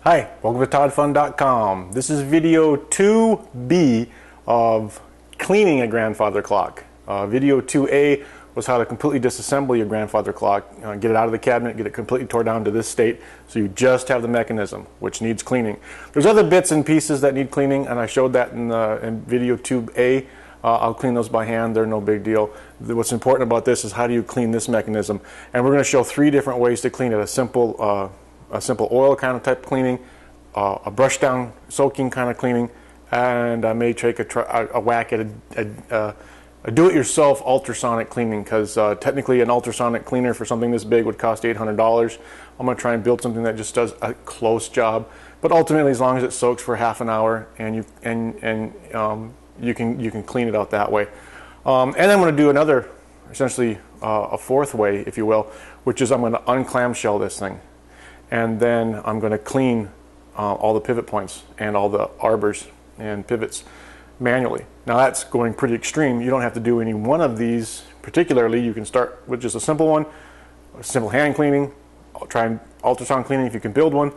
Hi, welcome to toddfun.com. This is video 2B of cleaning a grandfather clock. Video 2A was how to completely disassemble your grandfather clock, get it out of the cabinet, get it completely tore down to this state, so you just have the mechanism, which needs cleaning. There's other bits and pieces that need cleaning, and I showed that in video 2A. I'll clean those by hand, they're no big deal. What's important about this is how do you clean this mechanism, and we're going to show 3 different ways to clean it. A simple oil kind of type cleaning, a brush down soaking kind of cleaning, and I may take a whack at a do-it-yourself ultrasonic cleaning, because technically an ultrasonic cleaner for something this big would cost $800. I'm going to try and build something that just does a close job, but ultimately as long as it soaks for half an hour and you can clean it out that way. And then I'm going to do another, essentially a 4th way, if you will, which is I'm going to unclamshell this thing. And then I'm going to clean all the pivot points and all the arbors and pivots manually. Now that's going pretty extreme. You don't have to do any one of these particularly. You can start with just a simple one, a simple hand cleaning. I'll try and ultrasound cleaning if you can build one,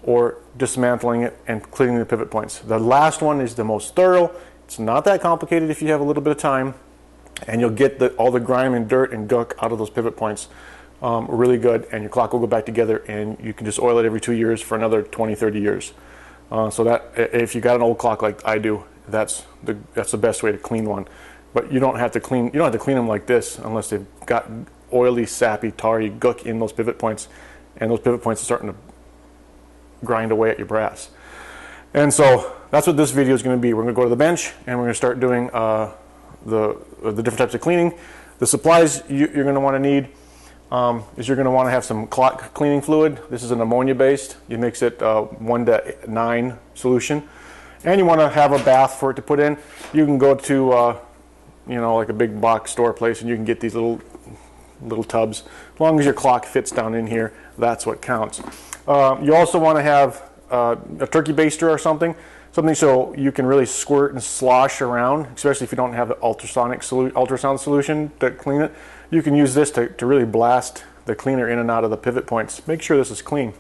or dismantling it and cleaning the pivot points. The last one is the most thorough. It's not that complicated if you have a little bit of time, and you'll get all the grime and dirt and gunk out of those pivot points really good, and your clock will go back together, and you can just oil it every 2 years for another 20-30 years. So that if you got an old clock like I do, that's the best way to clean one. But you don't have to clean them like this unless they've got oily, sappy, tarry gunk in those pivot points, and those pivot points are starting to grind away at your brass. And so that's what this video is going to be. We're going to go to the bench and we're going to start doing the different types of cleaning. The supplies you're going to want to need is you're going to want to have some clock cleaning fluid. This is an ammonia based. You mix it 1 to 9 solution, and you want to have a bath for it to put in. You can go to like a big box store place and you can get these little tubs. As long as your clock fits down in here, that's what counts. You also want to have a turkey baster or something so you can really squirt and slosh around, especially if you don't have the ultrasound solution to clean it. You can use this to really blast the cleaner in and out of the pivot points. Make sure this is clean.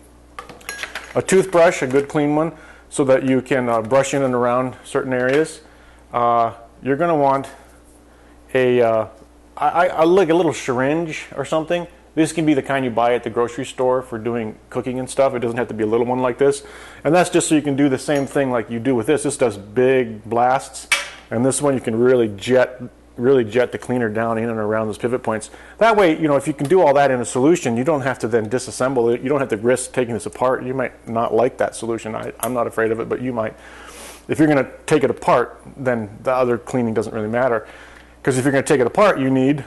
A toothbrush, a good clean one, so that you can brush in and around certain areas. You're going to want like a little syringe or something. This can be the kind you buy at the grocery store for doing cooking and stuff. It doesn't have to be a little one like this. And that's just so you can do the same thing like you do with this. This does big blasts, and this one you can really jet the cleaner down in and around those pivot points. That way, if you can do all that in a solution, you don't have to then disassemble it. You don't have to risk taking this apart. You might not like that solution. I'm not afraid of it, but you might. If you're going to take it apart, then the other cleaning doesn't really matter. Because if you're going to take it apart, you need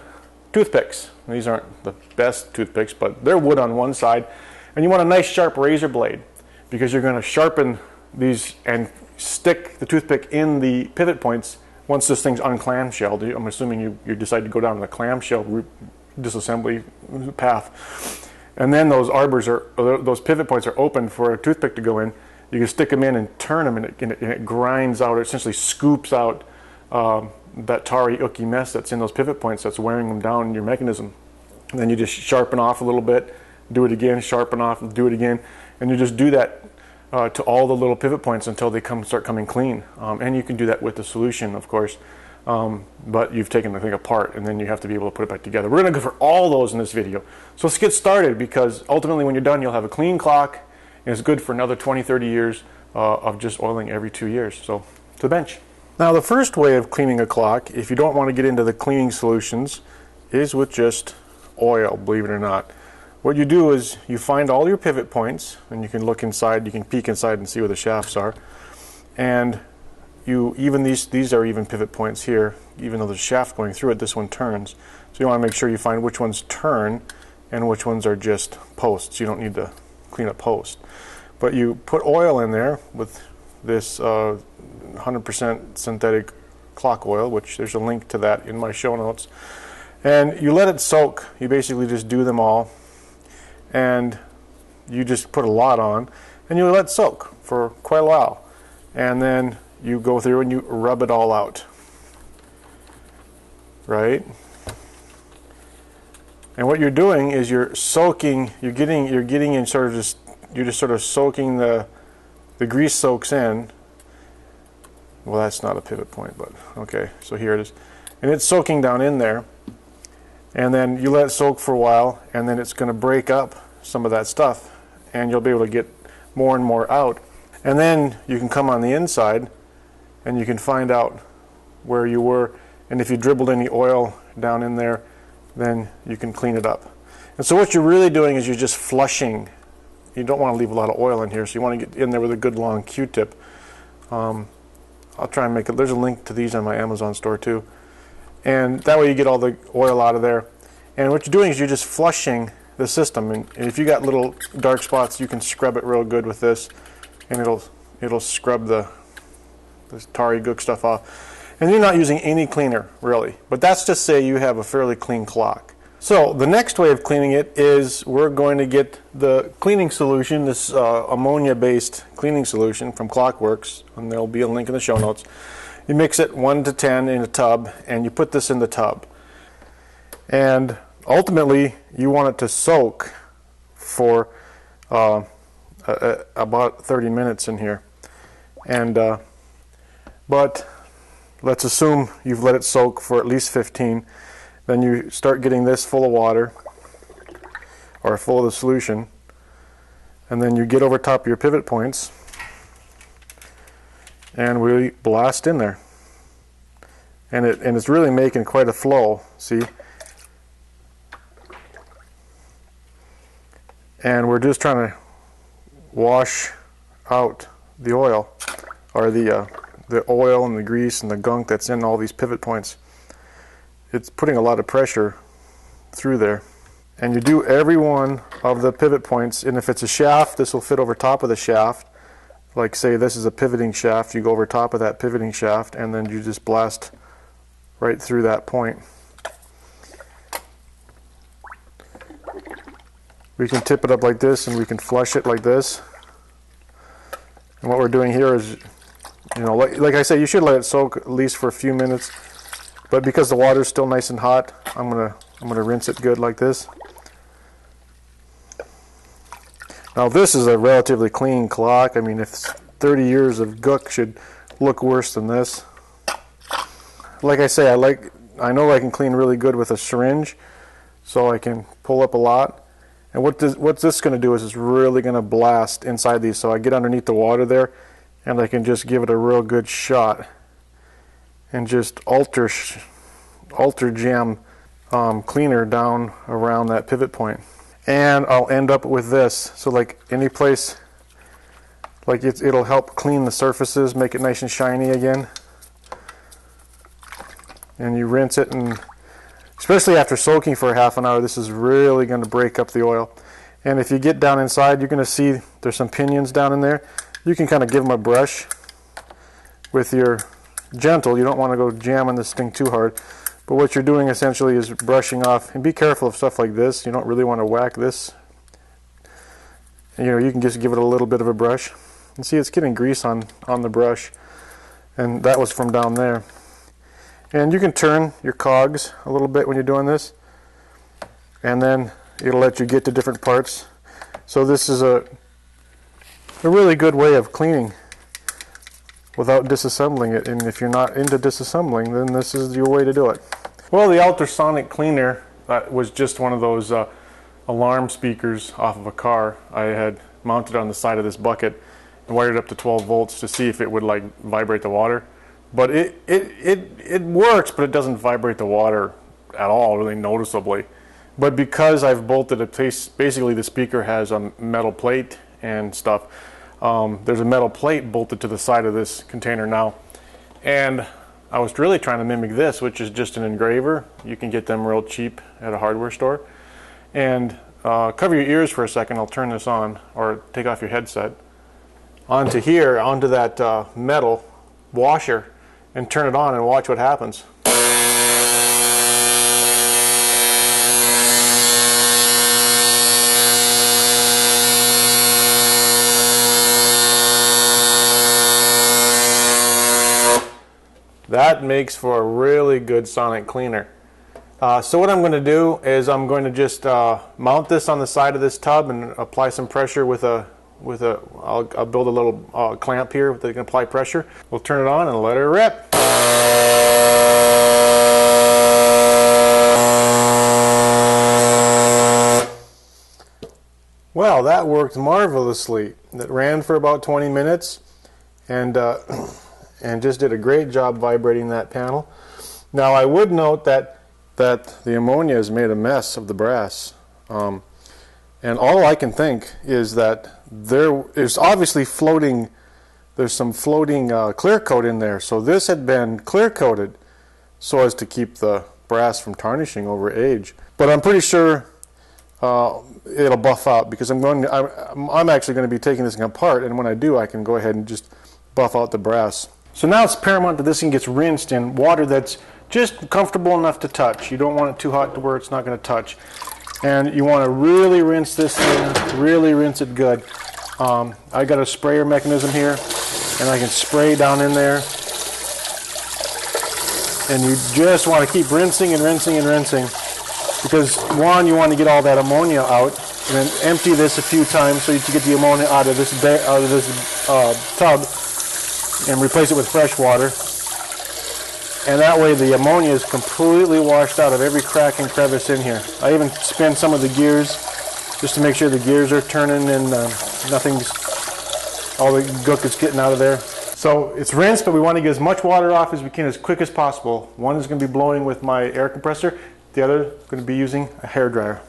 toothpicks. These aren't the best toothpicks, but they're wood on one side. And you want a nice sharp razor blade, because you're going to sharpen these and stick the toothpick in the pivot points once this thing's unclamshelled. I'm assuming you decide to go down the clamshell disassembly path. And then those pivot points are open for a toothpick to go in. You can stick them in and turn them, and it grinds out, it essentially scoops out that tarry, ooky mess that's in those pivot points that's wearing them down in your mechanism. And then you just sharpen off a little bit, do it again, sharpen off, do it again, and you just do that to all the little pivot points until they start coming clean. And you can do that with the solution, of course, but you've taken the thing apart, and then you have to be able to put it back together. We're going to go for all those in this video. So let's get started, because ultimately when you're done, you'll have a clean clock, and it's good for another 20-30 years of just oiling every 2 years. So to the bench. Now the first way of cleaning a clock, if you don't want to get into the cleaning solutions, is with just oil, believe it or not. What you do is you find all your pivot points, and you can look inside, you can peek inside and see where the shafts are. And these are even pivot points here, even though there's a shaft going through it, this one turns. So you want to make sure you find which ones turn and which ones are just posts. You don't need to clean a post. But you put oil in there with this 100% synthetic clock oil, which there's a link to that in my show notes. And you let it soak. You basically just do them all. And you just put a lot on, and you let it soak for quite a while. And then you go through and you rub it all out. Right? And what you're doing is you're soaking, you're getting in sort of just, you're just sort of soaking the the grease soaks in. Well, that's not a pivot point, but okay, so here it is. And it's soaking down in there. And then you let it soak for a while, and then it's going to break up some of that stuff, and you'll be able to get more and more out. And then you can come on the inside, and you can find out where you were. And if you dribbled any oil down in there, then you can clean it up. And so what you're really doing is you're just flushing. You don't want to leave a lot of oil in here, so you want to get in there with a good long Q-tip. I'll try and make it. There's a link to these on my Amazon store too. And that way you get all the oil out of there. And what you're doing is you're just flushing the system. And if you got little dark spots, you can scrub it real good with this, and it'll scrub the tarry gook stuff off. And you're not using any cleaner really, but that's to say you have a fairly clean clock. So the next way of cleaning it is we're going to get the cleaning solution, this ammonia-based cleaning solution from Clockworks, and there'll be a link in the show notes. You mix it 1 to 10 in a tub, and you put this in the tub. And ultimately, you want it to soak for about 30 minutes in here. And but let's assume you've let it soak for at least 15. Then you start getting this full of water, or full of the solution, and then you get over top of your pivot points, and we blast in there. And it's really making quite a flow, see? And we're just trying to wash out the oil, or the oil and the grease and the gunk that's in all these pivot points. It's putting a lot of pressure through there. And you do every one of the pivot points, and if it's a shaft, this will fit over top of the shaft. Like say this is a pivoting shaft, you go over top of that pivoting shaft, and then you just blast right through that point. We can tip it up like this, and we can flush it like this. And what we're doing here is, you know, like I said, you should let it soak at least for a few minutes. But because the water is still nice and hot, I'm gonna rinse it good like this. Now this is a relatively clean clock. I mean, if 30 years of gook should look worse than this. Like I say, I know I can clean really good with a syringe, so I can pull up a lot. And what this is going to do is it's really going to blast inside these. So I get underneath the water there, and I can just give it a real good shot. And just ultra jam cleaner down around that pivot point. And I'll end up with this. So like any place, like it'll help clean the surfaces, make it nice and shiny again. And you rinse it, and especially after soaking for a half an hour, this is really going to break up the oil. And if you get down inside, you're going to see there's some pinions down in there. You can kind of give them a brush with your gentle. You don't want to go jamming this thing too hard, but what you're doing essentially is brushing off. And be careful of stuff like this. You don't really want to whack this. And, you know, you can just give it a little bit of a brush, and see it's getting grease on the brush, and that was from down there. And you can turn your cogs a little bit when you're doing this, and then it'll let you get to different parts. So this is a really good way of cleaning without disassembling it. And if you're not into disassembling, then this is your way to do it. Well, the ultrasonic cleaner was just one of those alarm speakers off of a car. I had mounted on the side of this bucket and wired it up to 12 volts to see if it would like vibrate the water. But it works, but it doesn't vibrate the water at all, really noticeably. But because I've bolted it, basically the speaker has a metal plate and stuff. There's a metal plate bolted to the side of this container now. And I was really trying to mimic this, which is just an engraver. You can get them real cheap at a hardware store. And cover your ears for a second. I'll turn this on, or take off your headset. Onto here, onto that metal washer, and turn it on and watch what happens. That makes for a really good sonic cleaner. So what I'm going to do is I'm going to just mount this on the side of this tub and apply some pressure with a with I'll build a little clamp here that can apply pressure. We'll turn it on and let it rip. Well, that worked marvelously. It ran for about 20 minutes and just did a great job vibrating that panel. Now I would note that the ammonia has made a mess of the brass. And all I can think is that there's obviously floating, there's some floating clear coat in there. So this had been clear coated so as to keep the brass from tarnishing over age. But I'm pretty sure it'll buff out, because I'm actually going to be taking this thing apart, and when I do I can go ahead and just buff out the brass. So now it's paramount that this thing gets rinsed in water that's just comfortable enough to touch. You don't want it too hot to where it's not going to touch. And you want to really rinse this thing, really rinse it good. I got a sprayer mechanism here, and I can spray down in there. And you just want to keep rinsing and rinsing and rinsing, because one, you want to get all that ammonia out, and then empty this a few times so you can get the ammonia out of this tub, and replace it with fresh water. And that way the ammonia is completely washed out of every crack and crevice in here. I even spin some of the gears just to make sure the gears are turning and all the gook is getting out of there. So it's rinsed, but we want to get as much water off as we can as quick as possible. One is going to be blowing with my air compressor, the other is going to be using a hairdryer.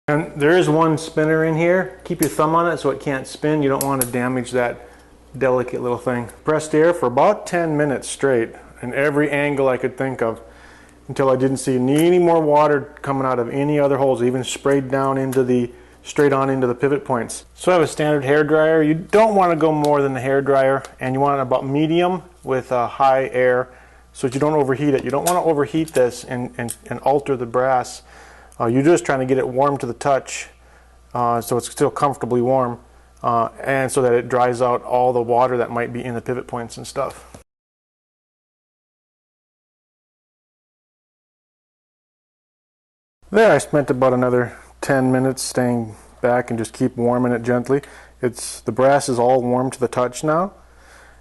And there is one spinner in here. Keep your thumb on it so it can't spin. You don't want to damage that delicate little thing. Pressed air for about 10 minutes straight in every angle I could think of, until I didn't see any more water coming out of any other holes, even sprayed down into straight on into the pivot points. So I have a standard hair dryer. You don't want to go more than the hair dryer, and you want it about medium with high air so that you don't overheat it. You don't want to overheat this and alter the brass. You're just trying to get it warm to the touch, so it's still comfortably warm. And so that it dries out all the water that might be in the pivot points and stuff. There, I spent about another 10 minutes staying back and just keep warming it gently. The brass is all warm to the touch now,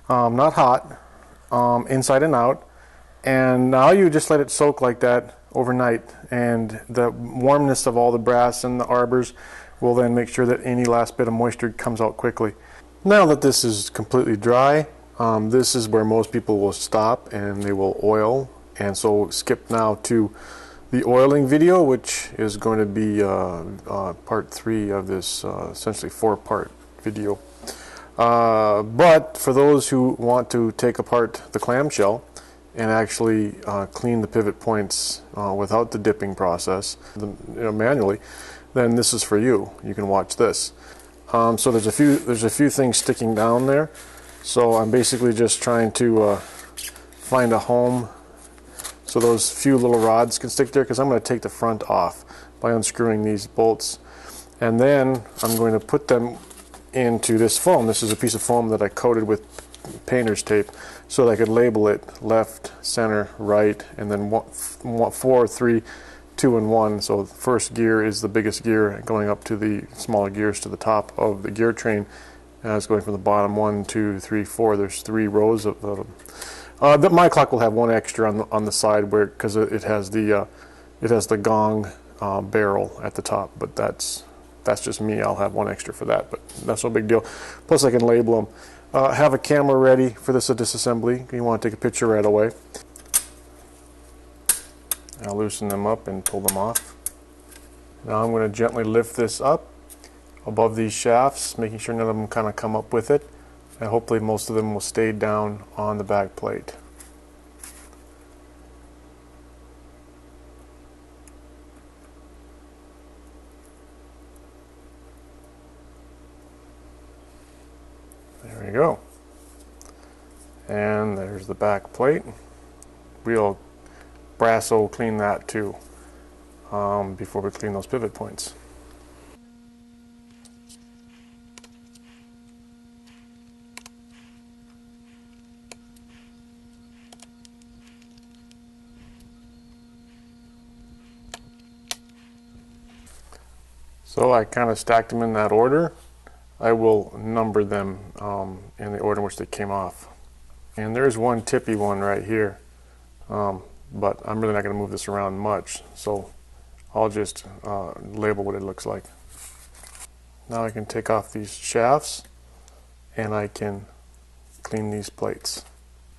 not hot, inside and out. And now you just let it soak like that overnight, and the warmness of all the brass and the arbors will then make sure that any last bit of moisture comes out quickly. Now that this is completely dry, this is where most people will stop and they will oil. And so skip now to the oiling video, which is going to be part 3 of this essentially 4-part video. But for those who want to take apart the clamshell and actually clean the pivot points without the dipping process, manually, then this is for you. You can watch this. So there's a few things sticking down there. So I'm basically just trying to find a home so those few little rods can stick there, because I'm going to take the front off by unscrewing these bolts. And then I'm going to put them into this foam. This is a piece of foam that I coated with painter's tape so that I could label it left, center, right, and then 4, 3, 2, and 1. So the first gear is the biggest gear, going up to the smaller gears to the top of the gear train. And it's going from the bottom 1, 2, 3, 4. There's 3 rows of them. My clock will have one extra on the side, because it has the gong barrel at the top. But that's just me. I'll have one extra for that, but that's no big deal. Plus I can label them. Have a camera ready for this disassembly. You want to take a picture right away. I'll loosen them up and pull them off. Now I'm going to gently lift this up above these shafts, making sure none of them kind of come up with it, and hopefully most of them will stay down on the back plate. There we go. And there's the back plate. We'll brasso clean that too before we clean those pivot points. So I kind of stacked them in that order. I will number them in the order in which they came off. And there's one tippy one right here, but I'm really not going to move this around much, so I'll just label what it looks like. Now I can take off these shafts and I can clean these plates.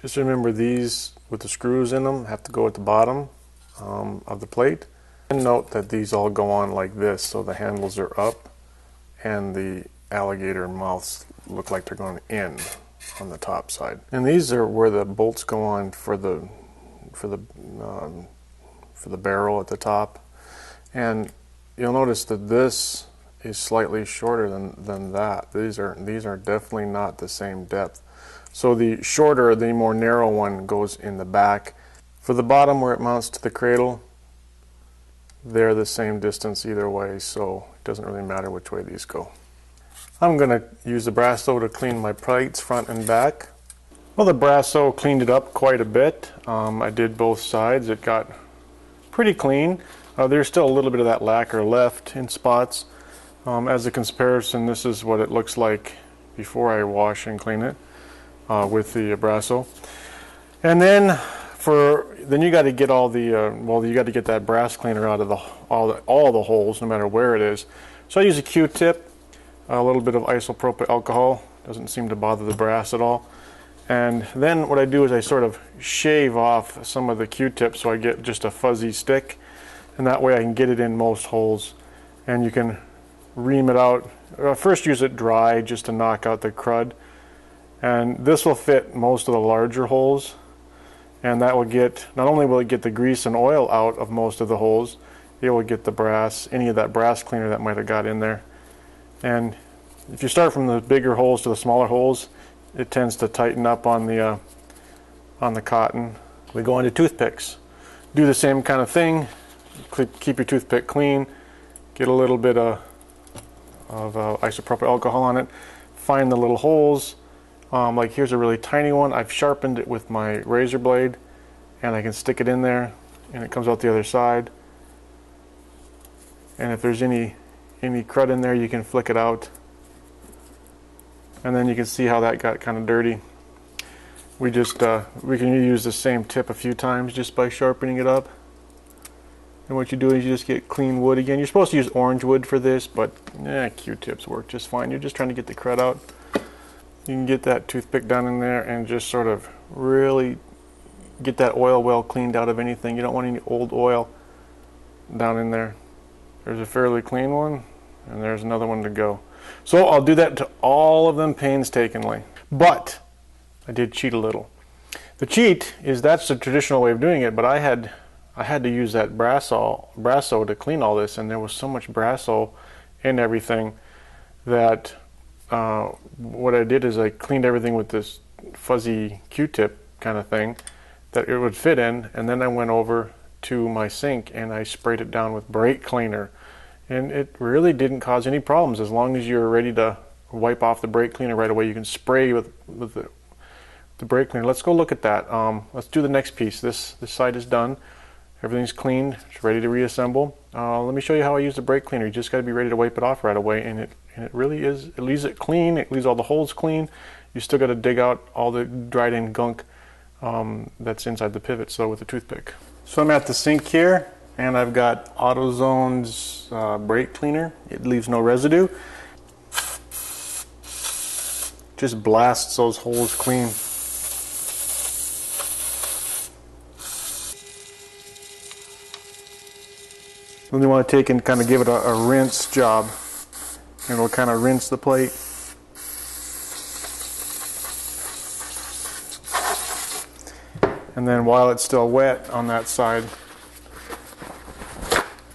Just remember, these with the screws in them have to go at the bottom of the plate. And note that these all go on like this, so the handles are up and the alligator mouths look like they're going in on the top side. And these are where the bolts go on for the barrel at the top. And you'll notice that this is slightly shorter than that. These are definitely not the same depth. So the shorter, the more narrow one goes in the back. For the bottom where it mounts to the cradle, they're the same distance either way, so it doesn't really matter which way these go. I'm going to use the Brasso to clean my plates front and back. Well, the Brasso cleaned it up quite a bit. I did both sides. It got pretty clean. There's still a little bit of that lacquer left in spots. As a comparison, this is what it looks like before I wash and clean it with the Brasso. And then you got to get all the you got to get that brass cleaner out of all the holes, no matter where it is. So I use a Q-tip, a little bit of isopropyl alcohol. Doesn't seem to bother the brass at all. And then what I do is I sort of shave off some of the Q-tips so I get just a fuzzy stick, and that way I can get it in most holes. And you can ream it out. First use it dry just to knock out the crud, and this will fit most of the larger holes. And that will get, not only will it get the grease and oil out of most of the holes, it will get the brass, any of that brass cleaner that might have got in there. And if you start from the bigger holes to the smaller holes, it tends to tighten up on the cotton. We go on to toothpicks. Do the same kind of thing. Keep your toothpick clean. Get a little bit of isopropyl alcohol on it. Find the little holes. Like here's a really tiny one. I've sharpened it with my razor blade, and I can stick it in there, and it comes out the other side. And if there's any crud in there, you can flick it out, and then you can see how that got kind of dirty. We can use the same tip a few times just by sharpening it up. And what you do is you just get clean wood again. You're supposed to use orange wood for this, but Q-tips work just fine. You're just trying to get the crud out. You can get that toothpick down in there and just sort of really get that oil well cleaned out of anything. You don't want any old oil down in there. There's a fairly clean one, and there's another one to go. So I'll do that to all of them painstakingly. But I did cheat a little. The cheat is that's the traditional way of doing it, but I had to use that Brasso to clean all this, and there was so much Brasso in everything that what I did is I cleaned everything with this fuzzy Q-tip kind of thing that it would fit in, and then I went over to my sink and I sprayed it down with brake cleaner, and it really didn't cause any problems. As long as you're ready to wipe off the brake cleaner right away, you can spray with the brake cleaner. Let's go look at that. Let's do the next piece. This side is done. Everything's cleaned. It's ready to reassemble. Let me show you how I use the brake cleaner. You just got to be ready to wipe it off right away, and it really is. It leaves it clean. It leaves all the holes clean. You still got to dig out all the dried in gunk that's inside the pivot, so with a toothpick. So I'm at the sink here, and I've got AutoZone's brake cleaner. It leaves no residue. Just blasts those holes clean. Then you want to take and kind of give it a rinse job. And it'll kind of rinse the plate. And then while it's still wet on that side,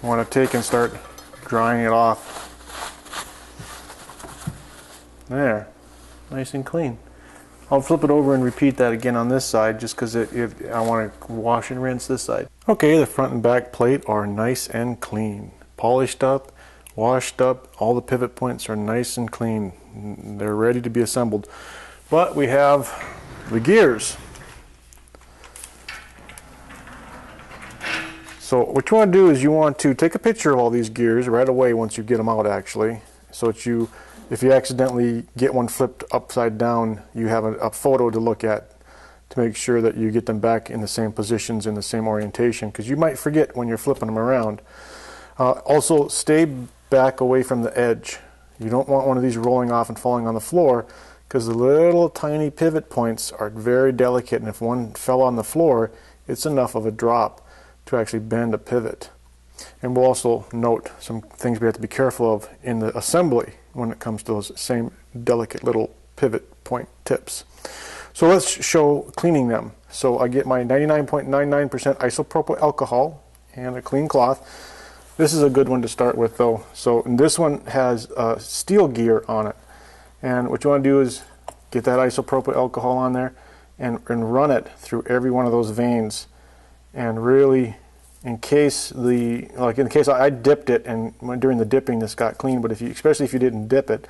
you want to take and start drying it off. There, nice and clean. I'll flip it over and repeat that again on this side just because I want to wash and rinse this side. Okay, the front and back plate are nice and clean. Polished up, washed up, all the pivot points are nice and clean. They're ready to be assembled. But we have the gears. So what you want to do is you want to take a picture of all these gears right away once you get them out, actually, so that if you accidentally get one flipped upside down, you have a photo to look at to make sure that you get them back in the same positions, in the same orientation, because you might forget when you're flipping them around. Also, stay back away from the edge. You don't want one of these rolling off and falling on the floor, because the little tiny pivot points are very delicate, and if one fell on the floor, it's enough of a drop to actually bend a pivot. And we'll also note some things we have to be careful of in the assembly when it comes to those same delicate little pivot point tips. So let's show cleaning them. So I get my 99.99% isopropyl alcohol and a clean cloth. This is a good one to start with though. So this one has a steel gear on it. And what you want to do is get that isopropyl alcohol on there and run it through every one of those veins. And really, in case I dipped it, and during the dipping this got clean, but especially if you didn't dip it,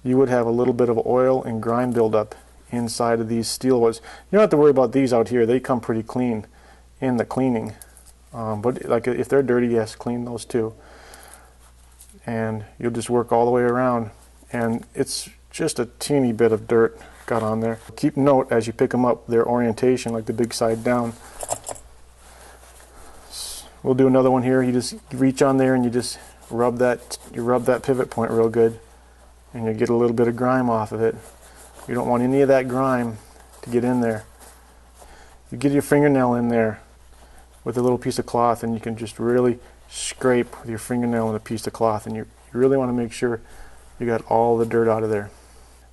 you would have a little bit of oil and grime buildup inside of these steel ones. You don't have to worry about these out here. They come pretty clean in the cleaning. But like if they're dirty, yes, clean those too. And you'll just work all the way around. And it's just a teeny bit of dirt got on there. Keep note as you pick them up, their orientation, like the big side down. We'll do another one here. You just reach on there and you just rub that pivot point real good, and you get a little bit of grime off of it. You don't want any of that grime to get in there. You get your fingernail in there with a little piece of cloth, and you can just really scrape with your fingernail and a piece of cloth, and you really want to make sure you got all the dirt out of there.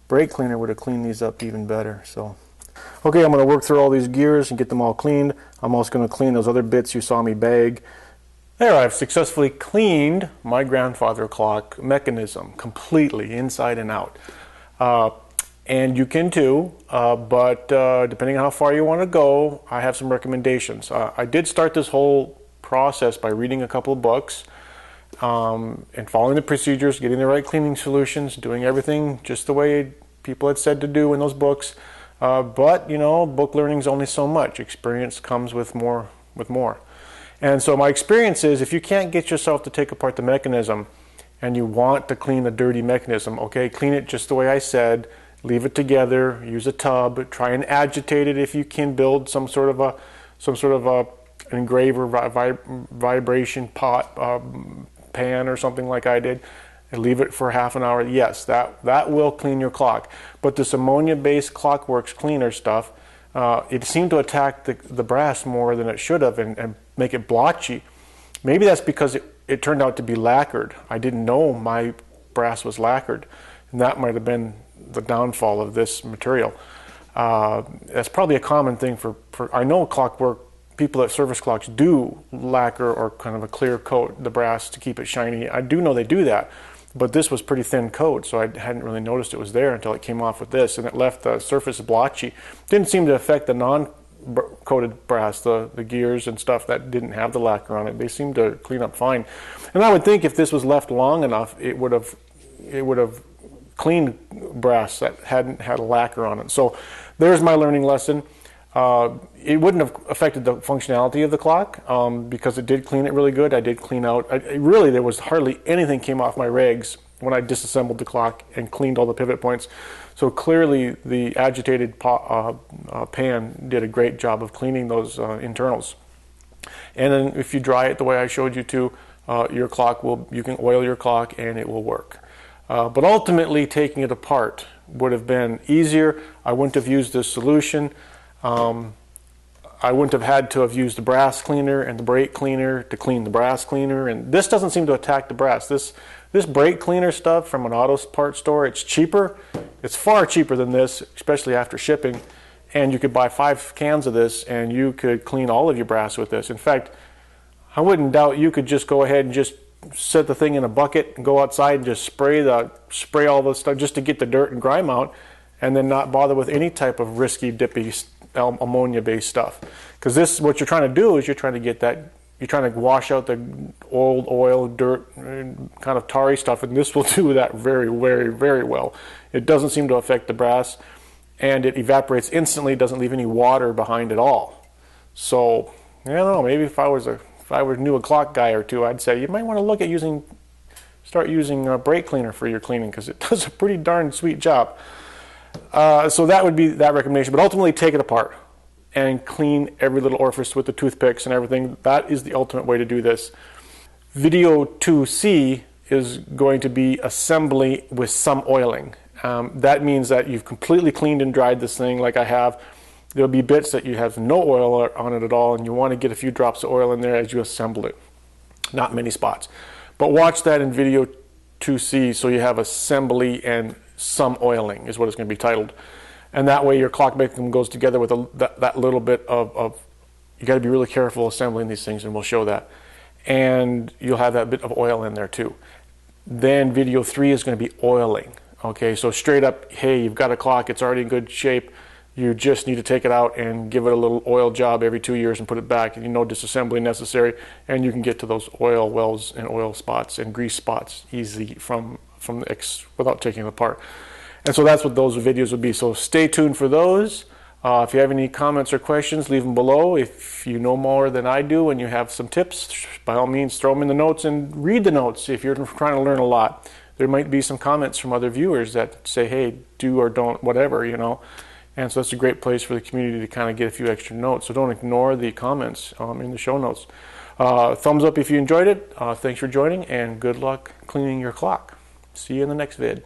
Brake cleaner would have cleaned these up even better. So okay, I'm going to work through all these gears and get them all cleaned. I'm also going to clean those other bits you saw me bag. There, I've successfully cleaned my grandfather clock mechanism completely, inside and out. And you can too, but depending on how far you want to go, I have some recommendations. I did start this whole process by reading a couple of books and following the procedures, getting the right cleaning solutions, doing everything just the way people had said to do in those books. But you know, book learning is only so much. Experience comes with more. And so my experience is, if you can't get yourself to take apart the mechanism and you want to clean the dirty mechanism, okay, clean it just the way I said. Leave it together. Use a tub. Try and agitate it if you can. Build some sort of a engraver vibration pot pan or something like I did. And leave it for half an hour. Yes, that will clean your clock. But this ammonia-based Clockworks cleaner stuff, it seemed to attack the brass more than it should have and make it blotchy. Maybe that's because it turned out to be lacquered. I didn't know my brass was lacquered, and that might have been the downfall of this material. That's probably a common thing for I know clockwork people that service clocks do lacquer or kind of a clear coat the brass to keep it shiny. I do know they do that. But this was pretty thin coat, so I hadn't really noticed it was there until it came off with this, and it left the surface blotchy. Didn't seem to affect the non-coated brass, the gears and stuff that didn't have the lacquer on it. They seemed to clean up fine. And I would think if this was left long enough, it would have cleaned brass that hadn't had a lacquer on it. So there's my learning lesson. It wouldn't have affected the functionality of the clock because it did clean it really good. I did clean out. Really, there was hardly anything came off my regs when I disassembled the clock and cleaned all the pivot points. So clearly, the agitated pan did a great job of cleaning those internals. And then if you dry it the way I showed you to, your clock you can oil your clock and it will work. But ultimately, taking it apart would have been easier. I wouldn't have used this solution. I wouldn't have had to have used the brass cleaner and the brake cleaner to clean the brass cleaner, and this doesn't seem to attack the brass. This brake cleaner stuff from an auto parts store, it's cheaper. It's far cheaper than this, especially after shipping, and you could buy 5 cans of this and you could clean all of your brass with this. In fact, I wouldn't doubt you could just go ahead and just set the thing in a bucket and go outside and just spray all the stuff just to get the dirt and grime out, and then not bother with any type of risky dippy ammonia-based stuff. Because this, what you're trying to do is you're trying to wash out the old oil, dirt, kind of tarry stuff, and this will do that very, very, very well. It doesn't seem to affect the brass, and it evaporates instantly, doesn't leave any water behind at all. So, I don't know, maybe if I was a if I were knew a clock guy or two, I'd say you might want to look at start using a brake cleaner for your cleaning, because it does a pretty darn sweet job. So that would be that recommendation. But ultimately, take it apart and clean every little orifice with the toothpicks and everything. That is the ultimate way to do this. Video 2C is going to be assembly with some oiling. That means that you've completely cleaned and dried this thing like I have. There'll be bits that you have no oil on it at all, and you want to get a few drops of oil in there as you assemble it. Not many spots. But watch that in video 2C, so you have assembly and some oiling is what it's going to be titled. And that way your clock making goes together with that little bit of you got to be really careful assembling these things, and we'll show that. And you'll have that bit of oil in there too. Then video 3 is going to be oiling. Okay, so straight up, hey, you've got a clock, it's already in good shape. You just need to take it out and give it a little oil job every 2 years and put it back. And no disassembly necessary, and you can get to those oil wells and oil spots and grease spots easy without taking it apart. And so that's what those videos would be. So stay tuned for those. If you have any comments or questions, leave them below. If you know more than I do and you have some tips, by all means, throw them in the notes and read the notes if you're trying to learn a lot. There might be some comments from other viewers that say, hey, do or don't, whatever, you know. And so that's a great place for the community to kind of get a few extra notes. So don't ignore the comments in the show notes. Thumbs up if you enjoyed it. Thanks for joining, and good luck cleaning your clock. See you in the next vid.